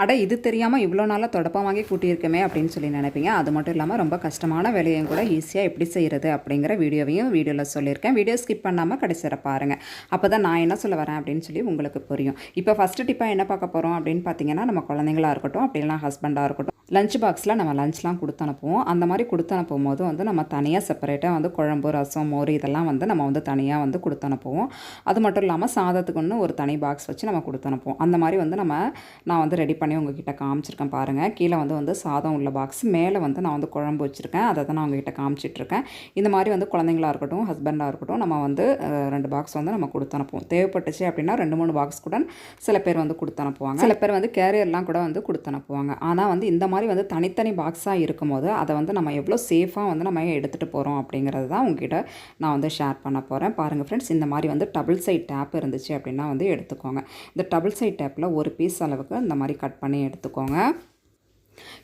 அட இது தெரியாமல் இவ்வளோ நாளாக தொடப்பம் வாங்கி கூட்டியிருக்கமே அப்படின்னு சொல்லி நினைப்பீங்க. அது மட்டும் இல்லாமல் ரொம்ப கஷ்டமான வேலையும் கூட ஈஸியாக எப்படி செய்கிறது அப்படிங்கிற வீடியோவில் சொல்லியிருக்கேன். வீடியோ ஸ்கிப் பண்ணாமல் கடைசி வரை பாருங்கள். அப்போ தான் நான் என்ன சொல்ல வரேன் அப்படின்னு சொல்லி உங்களுக்கு புரியும். இப்போ ஃபஸ்ட்டு டிப்பாக என்ன பார்க்க போகிறோம் அப்படின்னு பார்த்தீங்கன்னா, நம்ம குழந்தைங்களா இருக்கட்டும், அப்படின்னா ஹஸ்பண்டாக இருக்கட்டும், லஞ்ச் பாக்ஸில் நம்ம லஞ்ச்லாம் கொடுத்து அனுப்புவோம். அந்த மாதிரி கொடுத்து அனுப்பும் போது வந்து நம்ம தனியாக செப்பரேட்டாக வந்து குழம்பு, ரசம், மோர் இதெல்லாம் வந்து நம்ம வந்து தனியாக வந்து கொடுத்து அனுப்புவோம். அது மட்டும் இல்லாமல் சாதத்துக்கு ஒன்று ஒரு தனி பாக்ஸ் வச்சு நம்ம கொடுத்து அனுப்புவோம். அந்த மாதிரி வந்து நான் வந்து ரெடி பண்ணி உங்ககிட்ட காமிச்சிருக்கேன் பாருங்கள். கீழே வந்து சாதம் உள்ள பாக்ஸ், மேலே வந்து நான் வந்து குழம்பு வச்சுருக்கேன். அதை தான் நான் உங்ககிட்ட காமிச்சிட்ருக்கேன். இந்த மாதிரி வந்து குழந்தைங்களா இருக்கட்டும், ஹஸ்பண்டாக இருக்கட்டும், நம்ம வந்து 2 பாக்ஸ் வந்து நம்ம கொடுத்து அனுப்புவோம். தேவைப்பட்டுச்சு அப்படின்னா 2-3 பாக்ஸ் கூட சில பேர் வந்து கொடுத்து அனுப்புவாங்க. சில பேர் வந்து கேரியர்லாம் கூட வந்து கொடுத்து அனுப்புவாங்க. ஆனால் வந்து இந்த மாதிரி வந்து தனித்தனி பாக்ஸாக இருக்கும்போது அதை வந்து நம்ம எவ்வளோ சேஃபாக வந்து நம்ம எடுத்துகிட்டு போகிறோம் அப்படிங்கிறது தான் உங்ககிட்ட நான் வந்து ஷேர் பண்ண போகிறேன். பாருங்கள் ஃப்ரெண்ட்ஸ், இந்த மாதிரி வந்து டபுள் சைட் டேப் இருந்துச்சு அப்படின்னா வந்து எடுத்துக்கோங்க. இந்த டபுள் சைட் டேப்பில் ஒரு பீஸ் அளவுக்கு இந்த மாதிரி கட் பண்ணி எடுத்துக்கோங்க.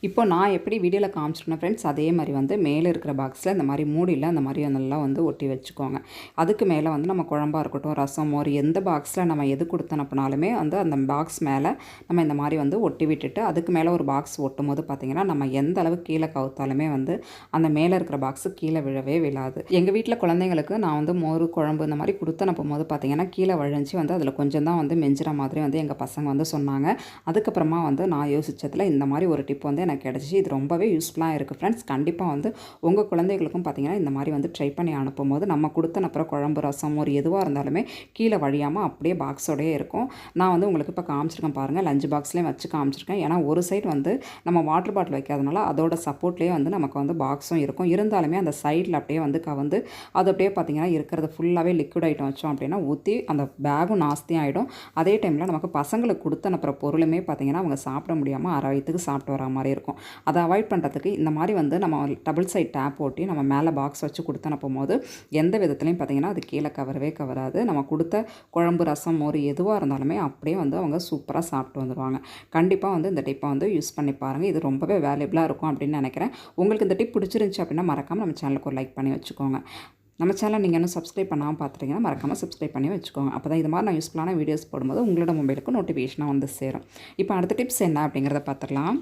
இப்போ நான் எப்படி வீடியோவில் காமிச்சிருக்கேன் ஃப்ரெண்ட்ஸ், அதே மாதிரி வந்து மேலே இருக்கிற பாக்ஸில் இந்த மாதிரி மூடியில் அந்த மாதிரி நல்லா வந்து ஒட்டி வச்சுக்கோங்க. அதுக்கு மேலே வந்து நம்ம குழம்பாக இருக்கட்டும், ரசம், மோர் எந்த பாக்ஸில் நம்ம எது கொடுத்து அனுப்பினாலுமே வந்து அந்த பாக்ஸ் மேலே நம்ம இந்த மாதிரி வந்து ஒட்டி விட்டுட்டு அதுக்கு மேலே ஒரு பாக்ஸ் ஒட்டும் போது பார்த்திங்கன்னா நம்ம எந்த அளவுக்கு கீழே கவுத்தாலுமே வந்து அந்த மேலே இருக்கிற பாக்ஸு கீழே விழவே விழாது. எங்கள் வீட்டில் குழந்தைங்களுக்கு நான் வந்து மோர், குழம்பு இந்த மாதிரி கொடுத்து அனுப்பும் போது பார்த்திங்கன்னா கீழே வழிஞ்சு வந்து அதில் கொஞ்சம் தான் வந்து மெஞ்சுற மாதிரி வந்து எங்கள் பசங்க வந்து சொன்னாங்க. அதுக்கப்புறமா வந்து நான் யோசித்ததில் இந்த மாதிரி ஒரு டிப் வந்து எனக்கு கிடச்சிச்சு. இது ரொம்பவே யூஸ்ஃபுல்லாக இருக்குது ஃப்ரெண்ட்ஸ். கண்டிப்பாக வந்து உங்கள் குழந்தைகளுக்கும் பார்த்திங்கன்னா இந்த மாதிரி வந்து ட்ரை பண்ணி அனுப்பும்போது நம்ம கொடுத்த அப்புறம் குழம்பு, ரசம், ஒரு எதுவாக இருந்தாலுமே கீழே வழியாமல் அப்படியே பாக்ஸோடையே இருக்கும். நான் வந்து உங்களுக்கு இப்போ காமிச்சிருக்கேன் பாருங்கள், லஞ்ச் பாக்ஸ்லேயும் வச்சு காமிச்சிருக்கேன். ஏன்னா ஒரு சைடு வந்து நம்ம வாட்டர் பாட்டில் வைக்காதனால அதோட சப்போர்ட்லேயே வந்து நமக்கு வந்து பாக்ஸும் இருக்கும். இருந்தாலுமே அந்த சைடில் அப்படியே வந்து கவர்ந்து அது அப்படியே பார்த்திங்கன்னா இருக்கிறது ஃபுல்லாகவே லிக்விட் ஐட்டம் வச்சோம் அப்படின்னா ஊற்றி அந்த பேகும் நாஸ்தியாக ஆகிடும். அதே டைமில் நமக்கு பசங்களுக்கு கொடுத்து அனுப்புகிற பொருளுமே பார்த்திங்கன்னா அவங்க சாப்பிட முடியாமல் அரை வயிற்றுக்கு சாப்பிட்டு வர மாதிரி இருக்கும். அதை அவாய்ட் பண்ணுறதுக்கு இந்த மாதிரி வந்து நம்ம டபுள் சைட் டேப் ஓட்டி நம்ம மேலே பாக்ஸ் வச்சு கொடுத்து அனுப்பும் போது எந்த விதத்துலையும் பார்த்திங்கன்னா அது கீழே கவராது. நம்ம கொடுத்த குழம்பு, ரசம், மோர் எதுவாக இருந்தாலுமே அப்படியே வந்து அவங்க சூப்பராக சாப்பிட்டு வந்துடுவாங்க. கண்டிப்பாக வந்து இந்த டிப்பை வந்து யூஸ் பண்ணி பாருங்கள். இது ரொம்பவே வேல்யூபிளாக இருக்கும் அப்படின்னு நினைக்கிறேன். உங்களுக்கு இந்த டிப் பிடிச்சிருந்துச்சி அப்படின்னா மறக்காமல் நம்ம சேனலுக்கு ஒரு லைக் பண்ணி வச்சுக்கோங்க. நம்ம சேனல் நீங்கள் இன்னும் சப்ஸ்கிரைப் பண்ணாமல் பார்த்துட்டீங்கன்னா மறக்காமல் சப்ஸ்கிரைப் பண்ணி வச்சுக்கோங்க. அப்போ தான் இது மாதிரி நான் யூஸ்ஃபுல்லான வீடியோஸ் போடும்போது உங்களோட மொபைலுக்கு நோட்டிஃபிகேஷனாக வந்து சேரும். இப்போ அடுத்த டிப்ஸ் என்ன அப்படிங்கிறத பார்த்துடலாம்.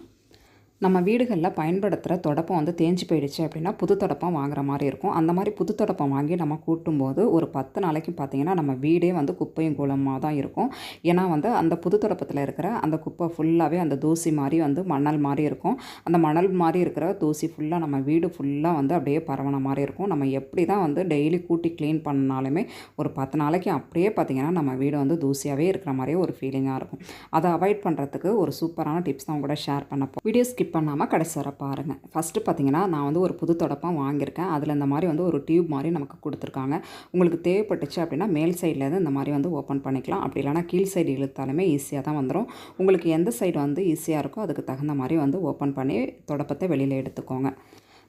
நம்ம வீடுகளில் பயன்படுத்துகிற தொடப்பம் வந்து தேஞ்சு போயிடுச்சு அப்படின்னா புது தொடப்பம் வாங்குற மாதிரி இருக்கும். அந்த மாதிரி புது தொடப்பம் வாங்கி நம்ம கூட்டும்போது ஒரு 10 நாளைக்கு பார்த்திங்கன்னா நம்ம வீடே வந்து குப்பையும் கூலமாக தான் இருக்கும். ஏன்னா வந்து அந்த புது தொடப்பத்தில் இருக்கிற அந்த குப்பை ஃபுல்லாகவே அந்த தூசி மாதிரி வந்து மணல் மாதிரி இருக்கும். அந்த மணல் மாதிரி இருக்கிற தூசி ஃபுல்லாக நம்ம வீடு ஃபுல்லாக வந்து அப்படியே பரவன மாதிரி இருக்கும். நம்ம எப்படி தான் வந்து டெய்லி கூட்டி க்ளீன் பண்ணாலுமே ஒரு 10 நாளைக்கு அப்படியே பார்த்திங்கன்னா நம்ம வீடு வந்து தூசியாகவே இருக்கிற மாதிரியே ஒரு ஃபீலிங்காக இருக்கும். அதை அவாய்ட் பண்ணுறதுக்கு ஒரு சூப்பரான டிப்ஸ் தான் கூட ஷேர் பண்ணப்போ வீடியோ ஸ்கிப் பண்ணாமல் கடைசி வரை பாருங்கள். ஃபஸ்ட்டு பார்த்தீங்கன்னா நான் வந்து ஒரு புது தொடப்பம் வாங்கியிருக்கேன். அதில் இந்த மாதிரி வந்து ஒரு டியூப் மாதிரி நமக்கு கொடுத்துருக்காங்க. உங்களுக்கு தேவைப்பட்டுச்சு அப்படின்னா மேல் சைட்லேருந்து இந்த மாதிரி வந்து ஓப்பன் பண்ணிக்கலாம். அப்படி இல்லைனா கீழ் சைடு இழுத்தாலுமே ஈஸியாக தான் வந்துடும். உங்களுக்கு எந்த சைடு வந்து ஈஸியாக இருக்கோ அதுக்கு தகுந்த மாதிரி வந்து ஓப்பன் பண்ணி தொடப்பத்தை வெளியில் எடுத்துக்கோங்க.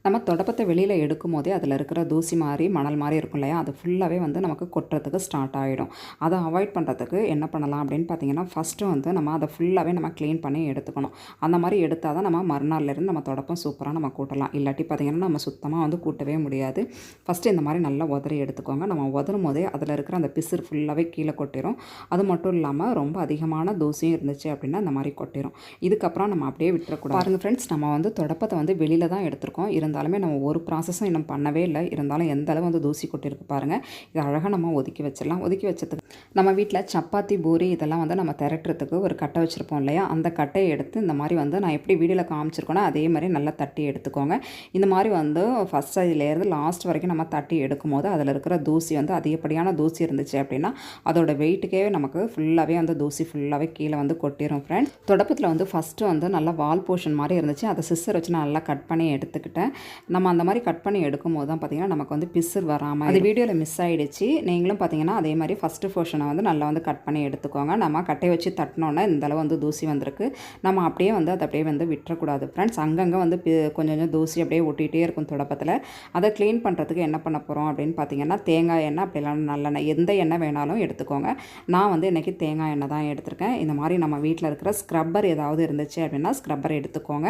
நம்ம தொடப்பத்தை வெளியில் எடுக்கும் போதே அதில் இருக்கிற தூசி மாதிரி மணல் மாதிரி இருக்கும் இல்லையா, அது ஃபுல்லாகவே வந்து நமக்கு கொட்டுறதுக்கு ஸ்டார்ட் ஆகிடும். அதை அவாய்ட் பண்ணுறதுக்கு என்ன பண்ணலாம் அப்படின்னு பார்த்தீங்கன்னா, ஃபஸ்ட்டு வந்து நம்ம அதை ஃபுல்லாகவே நம்ம க்ளீன் பண்ணி எடுத்துக்கணும். அந்த மாதிரி எடுத்தால் தான் நம்ம மறுநாள்லேருந்து நம்ம தொடப்பம் சூப்பராக நம்ம கூட்டலாம். இல்லாட்டி பார்த்திங்கன்னா நம்ம சுத்தமாக வந்து கூட்டவே முடியாது. ஃபஸ்ட்டு இந்த மாதிரி நல்லா உதறி எடுத்துக்கோங்க. நம்ம உதரும் போதே அதில் இருக்கிற அந்த பிசுறு ஃபுல்லாகவே கீழே கொட்டிடும். அது மட்டும் இல்லாமல் ரொம்ப அதிகமான தூசியும் இருந்துச்சு அப்படின்னா இந்த மாதிரி கொட்டிடும். இதுக்கப்புறம் நம்ம அப்படியே விட்டுறக்கூடாது. பாருங்கள் ஃப்ரெண்ட்ஸ், நம்ம வந்து தொடப்பத்தை வந்து வெளியில் தான் எடுத்திருக்கோம். இருந்தாலுமே நம்ம ஒரு ப்ராசஸும் இன்னும் பண்ணவே இல்லை. இருந்தாலும் எந்த அளவு வந்து தூசி கொட்டிருக்கு பாருங்கள். இது அழகாக நம்ம ஒதுக்கி வச்சிடலாம். ஒதுக்கி வச்சதுக்கு நம்ம வீட்டில் சப்பாத்தி, பூரி இதெல்லாம் வந்து நம்ம திரட்டுறதுக்கு ஒரு கட்டை வச்சுருப்போம் இல்லையா, அந்த கட்டையை எடுத்து இந்த மாதிரி வந்து நான் எப்படி வீடியோவில் காமிச்சிருக்கோன்னா அதே மாதிரி நல்லா தட்டி எடுத்துக்கோங்க. இந்த மாதிரி வந்து ஃபஸ்ட் சைட்லேருந்து லாஸ்ட் வரைக்கும் நம்ம தட்டி எடுக்கும் போது அதில் இருக்கிற தூசி வந்து அதிகப்படியான தூசி இருந்துச்சு அப்படின்னா அதோட வெயிட்டுக்கே நமக்கு ஃபுல்லாகவே வந்து தூசி ஃபுல்லாகவே கீழே வந்து கொட்டிடும் ஃப்ரெண்ட். தொடப்பத்தில் வந்து ஃபஸ்ட்டு வந்து நல்லா வால் போர்ஷன் மாதிரி இருந்துச்சு. அதை சிஸ்ஸர் வச்சு நான் நல்லா கட் பண்ணி எடுத்துக்கிட்டேன். நம்ம அந்த மாதிரி கட் பண்ணி எடுக்கும் போது தான் பார்த்திங்கன்னா நமக்கு வந்து பிசுறு வராமல், அது வீடியோவில் மிஸ் ஆகிடுச்சு. நீங்களும் பார்த்திங்கன்னா அதே மாதிரி ஃபஸ்ட்டு போர்ஷனை வந்து நல்லா வந்து கட் பண்ணி எடுத்துக்கோங்க. நம்ம கட்டையை வச்சு தட்டினோன்னா இந்தளவு வந்து தூசி வந்திருக்கு. நம்ம அப்படியே வந்து அதை அப்படியே வந்து விட்டுறக்கூடாது ஃப்ரெண்ட்ஸ். அங்கங்கே வந்து கொஞ்சம் கொஞ்சம் தூசி அப்படியே ஒட்டிகிட்டே இருக்கும் தொடப்பத்தில். அதை க்ளீன் பண்ணுறதுக்கு என்ன பண்ண போகிறோம் அப்படின்னு பார்த்திங்கன்னா, தேங்காய் எண்ணெய் அப்படிலாம் நல்லெண்ணெய் எந்த எண்ணெய் வேணாலும் எடுத்துக்கோங்க. நான் வந்து இன்றைக்கி தேங்காய் எண்ணெய் தான் எடுத்திருக்கேன். இந்த மாதிரி நம்ம வீட்டில் இருக்கிற ஸ்க்ரப்பர் ஏதாவது இருந்துச்சு அப்படின்னா ஸ்க்ரப்பர் எடுத்துக்கோங்க.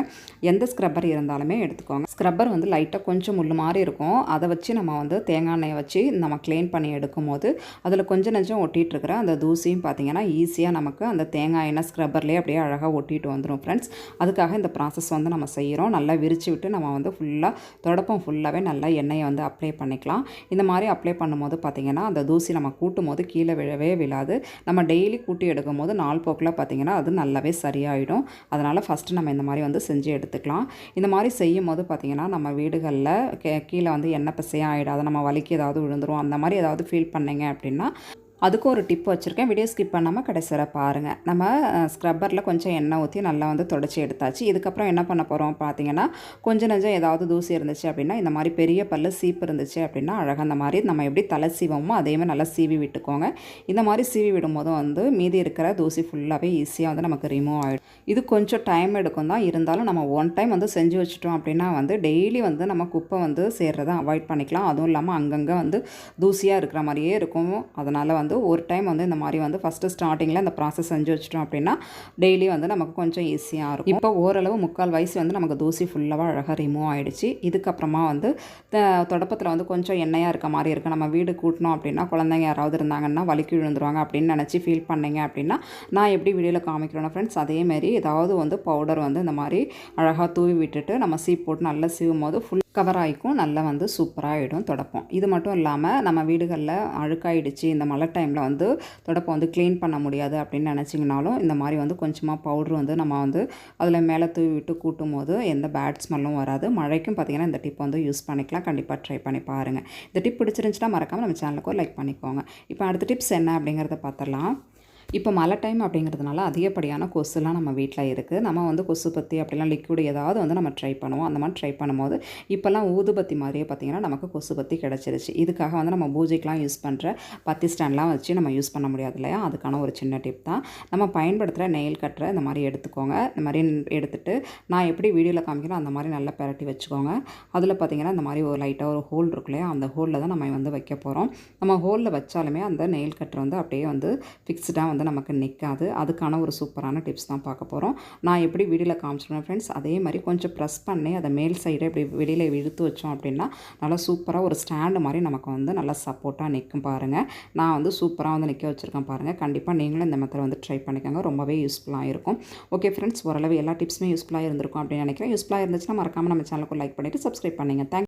எந்த ஸ்க்ரப்பர் இருந்தாலுமே எடுத்துக்கோங்க. ஸ்க்ரப்பர் ஸ்க்ரப்பர் வந்து லைட்டாக கொஞ்சம் முள்ளு மாதிரி இருக்கும். அதை வச்சு நம்ம வந்து தேங்காய் எண்ணெயை வச்சு நம்ம க்ளீன் பண்ணி எடுக்கும்போது அதில் கொஞ்சம் நெஞ்சம் ஒட்டிகிட்ருக்கிற அந்த தூசியும் பார்த்திங்கன்னா ஈஸியாக நமக்கு அந்த தேங்காய் எண்ணெய் ஸ்க்ரப்பர்லேயே அப்படியே அழகாக ஒட்டிட்டு வந்துடும் ஃப்ரெண்ட்ஸ். அதுக்காக இந்த ப்ராசஸ் வந்து நம்ம செய்கிறோம். நல்லா விரித்து விட்டு நம்ம வந்து ஃபுல்லாக தொடப்பம் ஃபுல்லாகவே நல்லா எண்ணெயை வந்து அப்ளை பண்ணிக்கலாம். இந்த மாதிரி அப்ளை பண்ணும்போது பார்த்திங்கன்னா அந்த தூசி நம்ம கூட்டும் போது கீழே விழவே விழாது. நம்ம டெய்லி கூட்டி எடுக்கும் போது நாள் போக்கில் பார்த்திங்கன்னா அது நல்லாவே சரியாயிடும். அதனால் ஃபஸ்ட்டு நம்ம இந்த மாதிரி வந்து செஞ்சு எடுத்துக்கலாம். இந்த மாதிரி செய்யும் போது பார்த்திங்கன்னா நம்ம வீடுகளில் கீழே வந்து எண்ணெய் பசையாக ஆகிடாது, நம்ம வலிக்கு ஏதாவது விழுந்துரும், அந்த மாதிரி ஏதாவது ஃபீல் பண்ணிங்க அப்படின்னா அதுக்கு ஒரு டிப் வச்சுருக்கேன். வீடியோ ஸ்கிப் பண்ணாமல் கடைசி வரை பாருங்கள். நம்ம ஸ்க்ரப்பரில் கொஞ்சம் எண்ணெய் ஊற்றி நல்லா வந்து தொடச்சி எடுத்தாச்சு. இதுக்கப்புறம் என்ன பண்ண போகிறோம் பார்த்தீங்கன்னா, கொஞ்சம் நெஞ்சம் ஏதாவது தூசி இருந்துச்சு அப்படின்னா இந்த மாதிரி பெரிய பல்லு சீப்பு இருந்துச்சு அப்படின்னா அழகாக அந்த மாதிரி நம்ம எப்படி தலை சீவமோ அதேமாதிரி நல்லா சீவி விட்டுக்கோங்க. இந்த மாதிரி சீவி விடும்போது வந்து மீதி இருக்கிற தூசி ஃபுல்லாகவே ஈஸியாக வந்து நமக்கு ரிமூவ் ஆகிடும். இது கொஞ்சம் டைம் எடுக்கும் தான், இருந்தாலும் நம்ம ஒன் டைம் வந்து செஞ்சு வச்சுட்டோம் அப்படின்னா வந்து டெய்லி வந்து நம்ம குப்பை வந்து சேர்றதை அவாய்ட் பண்ணிக்கலாம். அதுவும் இல்லாமல் அங்கங்கே வந்து தூசியாக இருக்கிற மாதிரியே இருக்கும். அதனால் வந்து ஒரு டைம் வந்து இந்த மாதிரி வந்து ஃபஸ்ட்டு ஸ்டார்டிங்கில் இந்த ப்ராசஸ் செஞ்சு வச்சிட்டோம் அப்படின்னா டெய்லி வந்து நமக்கு கொஞ்சம் ஈஸியாக இருக்கும். இப்போ ஓரளவு 3/4 வயசு வந்து நமக்கு தூசி ஃபுல்லாக அழகாக ரிமூவ் ஆகிடுச்சு. இதுக்கப்புறமா வந்து தொடப்பத்தில் வந்து கொஞ்சம் எண்ணெயாக இருக்க மாதிரி இருக்குது. நம்ம வீடு கூட்டினோம் அப்படின்னா குழந்தைங்க யாராவது இருந்தாங்கன்னா வலிக்கு விழுந்துருவாங்க அப்படின்னு நினச்சி ஃபீல் பண்ணிங்க அப்படின்னா நான் எப்படி வீடியோவில் காமிக்கிறோன்னா ஃப்ரெண்ட்ஸ் அதேமாரி ஏதாவது வந்து பவுடர் வந்து இந்த மாதிரி அழகாக தூவி விட்டுட்டு நம்ம சீப் போட்டு நல்லா சீவும் போது ஃபுல் கவர் ஆகிக்கும். நல்லா வந்து சூப்பராகிடும் தொடப்பம். இது மட்டும் இல்லாமல் நம்ம வீடுகளில் அழுக்காயிடுச்சு, இந்த மழை டைமில் வந்து தொடப்பம் வந்து க்ளீன் பண்ண முடியாது அப்படின்னு நினச்சிங்கனாலும் இந்த மாதிரி வந்து கொஞ்சமாக பவுட்ரு வந்து நம்ம வந்து அதில் மேலே தூவி விட்டு கூட்டும் போது எந்த பேட் ஸ்மெல்லும் வராது. மழைக்கும் பார்த்திங்கன்னா இந்த டிப் வந்து யூஸ் பண்ணிக்கலாம். கண்டிப்பாக ட்ரை பண்ணி பாருங்கள். இந்த டிப் பிடிச்சிருந்துச்சுன்னா மறக்காமல் நம்ம சேனலுக்கு ஒரு லைக் பண்ணிக்கோங்க. இப்போ அடுத்த டிப்ஸ் என்ன அப்படிங்கிறத பார்த்துடலாம். இப்போ மழை டைம் அப்படிங்கிறதுனால அதிகப்படியான கொசுலாம் நம்ம வீட்டில் இருக்குது. நம்ம வந்து கொசுபத்தி அப்படிலாம் லிக்விட் ஏதாவது வந்து நம்ம ட்ரை பண்ணுவோம். அந்த மாதிரி ட்ரை பண்ணும்போது இப்போல்லாம் ஊதுபத்தி மாதிரியே பார்த்திங்கன்னா நமக்கு கொசுபத்தி கிடச்சிருச்சு. இதுக்காக வந்து நம்ம பூஜைக்கெலாம் யூஸ் பண்ணுற பத்தி ஸ்டாண்ட்லாம் வச்சு நம்ம யூஸ் பண்ண முடியாது இல்லையா, அதுக்கான ஒரு சின்ன டிப் தான். நம்ம பயன்படுத்துகிற நெயில் கட்டரை இந்த மாதிரி எடுத்துக்கோங்க. இந்த மாதிரி எடுத்துகிட்டு நான் எப்படி வீடியோவில் காமிக்கிறோம் அந்த மாதிரி நல்லா பரட்டி வச்சுக்கோங்க. அதில் பார்த்திங்கன்னா இந்த மாதிரி ஒரு லைட்டாக ஒரு ஹோல் இருக்கு இல்லையா, அந்த ஹோலில் தான் நம்ம வந்து வைக்க போகிறோம். நம்ம ஹோலில் வச்சாலுமே அந்த நெயில் கட்டர் வந்து அப்படியே வந்து ஃபிக்ஸ்டாக வந்து நமக்கு நிற்காது. அதுக்கான ஒரு சூப்பரான டிப்ஸ் தான் பார்க்க போகிறோம். நான் எப்படி வீடியோவில் காமிச்சிருக்கேன் ஃப்ரெண்ட்ஸ் அதே மாதிரி கொஞ்சம் ப்ரெஸ் பண்ணி அதை மேல் சைடை இப்படி வெளியில் இழுத்து வச்சோம் அப்படின்னா நல்லா சூப்பராக ஒரு ஸ்டாண்டு மாதிரி நமக்கு வந்து நல்லா சப்போர்ட்டாக நிற்கும் பாருங்கள். நான் வந்து சூப்பராக வந்து நிற்க வச்சுருக்கேன் பாருங்கள். கண்டிப்பாக நீங்களும் இந்த மெத்தட் வந்து ட்ரை பண்ணிக்கோங்க. ரொம்பவே யூஸ்ஃபுல்லாக இருக்கும். ஓகே ஃப்ரெண்ட்ஸ், ஓரளவு எல்லா டிப்ஸுமே யூஸ்ஃபுல்லாக இருந்திருக்கும் அப்படின்னு நினைக்கிறேன். யூஸ்ஃபுல்லாக இருந்துச்சுன்னா மறக்காமல் நம்ம சேனலுக்கு லைக் பண்ணிவிட்டு சப்ஸ்கிரைப் பண்ணுங்கள். தேங்க்ஸ்.